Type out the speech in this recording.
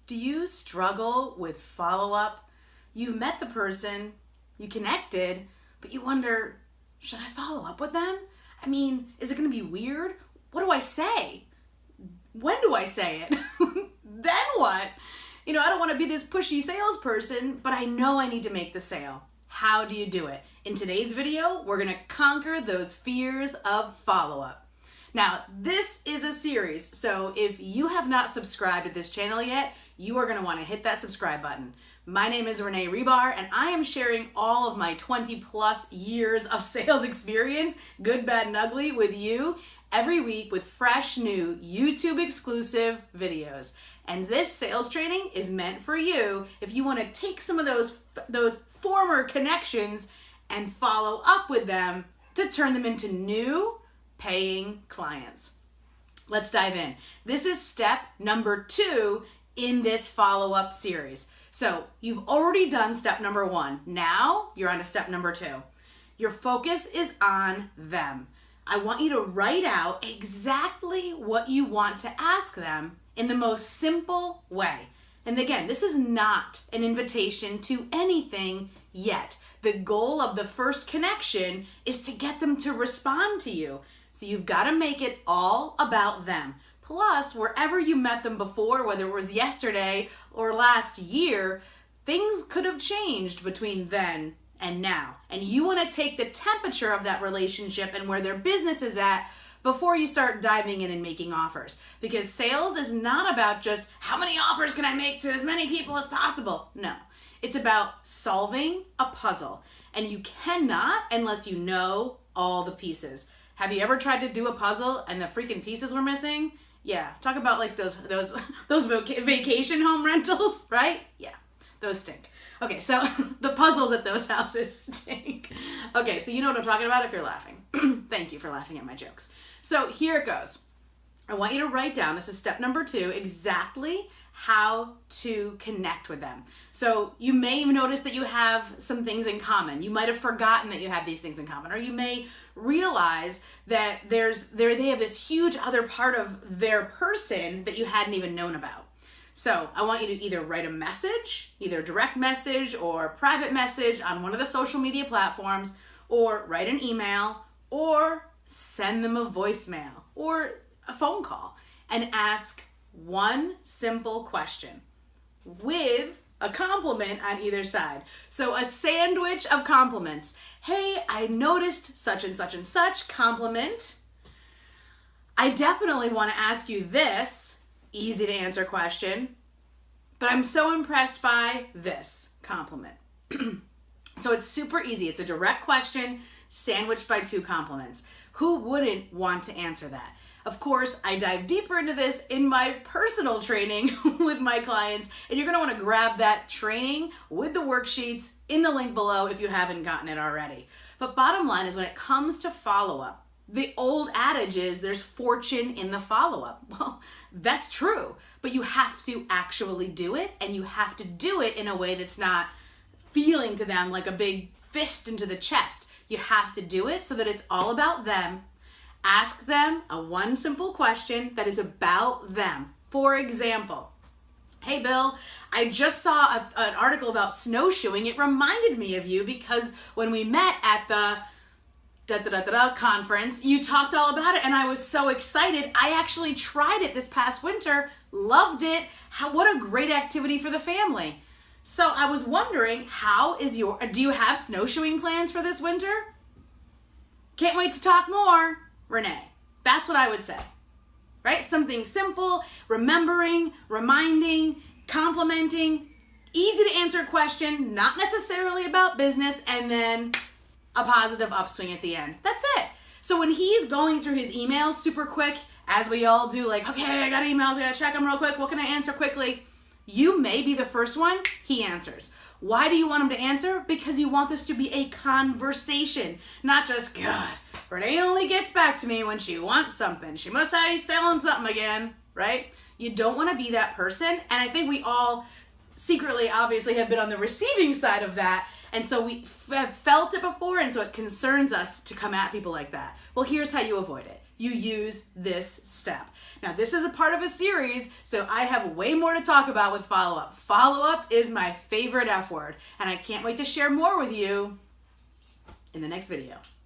Do you struggle with follow-up? You met the person, you connected, but you wonder, should I follow up with them? I mean, is it going to be weird? What do I say? When do I say it? Then what? I don't want to be this pushy salesperson, but I know I need to make the sale. How do you do it? In today's video, we're going to conquer those fears of follow-up. Now, this is a series, so if you have not subscribed to this channel yet, you are going to want to hit that subscribe button. My name is Renee Rebar, and I am sharing all of my 20 plus years of sales experience, good, bad, and ugly, with you every week with fresh, new YouTube exclusive videos. And this sales training is meant for you if you want to take some of those former connections and follow up with them to turn them into new paying clients. Let's dive in. This is step number 2 in this follow-up series. So you've already done step number 1. Now you're on to step number 2. Your focus is on them. I want you to write out exactly what you want to ask them in the most simple way. And again, this is not an invitation to anything yet. The goal of the first connection is to get them to respond to you. So you've got to make it all about them. Plus, wherever you met them before, whether it was yesterday or last year, things could have changed between then and now. And you want to take the temperature of that relationship and where their business is at before you start diving in and making offers. Because sales is not about just how many offers can I make to as many people as possible. No, it's about solving a puzzle. And you cannot unless you know all the pieces. Have you ever tried to do a puzzle and the freaking pieces were missing? Yeah, talk about like those vacation home rentals, right? Yeah, those stink. Okay, so the puzzles at those houses stink. Okay, so you know what I'm talking about if you're laughing. Thank you for laughing at my jokes. So here it goes. I want you to write down, this is step number 2, exactly how to connect with them. So you may notice that you have some things in common. You might have forgotten that you have these things in common, or you may realize that they have this huge other part of their person that you hadn't even known about. So I want you to either write a message, either direct message or private message on one of the social media platforms, or write an email, or send them a voicemail or a phone call and ask one simple question with a compliment on either side. So a sandwich of compliments. Hey, I noticed such and such and such. Compliment. I definitely want to ask you this. Easy to answer question. But I'm so impressed by this. Compliment. So it's super easy. It's a direct question sandwiched by 2 compliments. Who wouldn't want to answer that? Of course, I dive deeper into this in my personal training with my clients, and you're going to want to grab that training with the worksheets in the link below if you haven't gotten it already. But bottom line is when it comes to follow-up, the old adage is there's fortune in the follow-up. Well, that's true, but you have to actually do it, and you have to do it in a way that's not feeling to them like a big fist into the chest. You have to do it so that it's all about them. Ask them one simple question that is about them. For example, hey Bill, I just saw an article about snowshoeing. It reminded me of you because when we met at the conference, you talked all about it and I was so excited. I actually tried it this past winter, loved it. What a great activity for the family. So I was wondering, do you have snowshoeing plans for this winter? Can't wait to talk more. Renee. That's what I would say, right? Something simple, remembering, reminding, complimenting, easy to answer question, not necessarily about business, and then a positive upswing at the end. That's it. So when he's going through his emails super quick, as we all do, like, okay, I got emails, I gotta check them real quick, what can I answer quickly? You may be the first one he answers. Why do you want him to answer? Because you want this to be a conversation, not just, God, Renee only gets back to me when she wants something. She must be selling something again, right? You don't want to be that person. And I think we all secretly, obviously, have been on the receiving side of that. And so we have felt it before, and so it concerns us to come at people like that. Well, here's how you avoid it. you use this step. Now, this is a part of a series, so I have way more to talk about with follow-up. Follow-up is my favorite F word, and I can't wait to share more with you in the next video.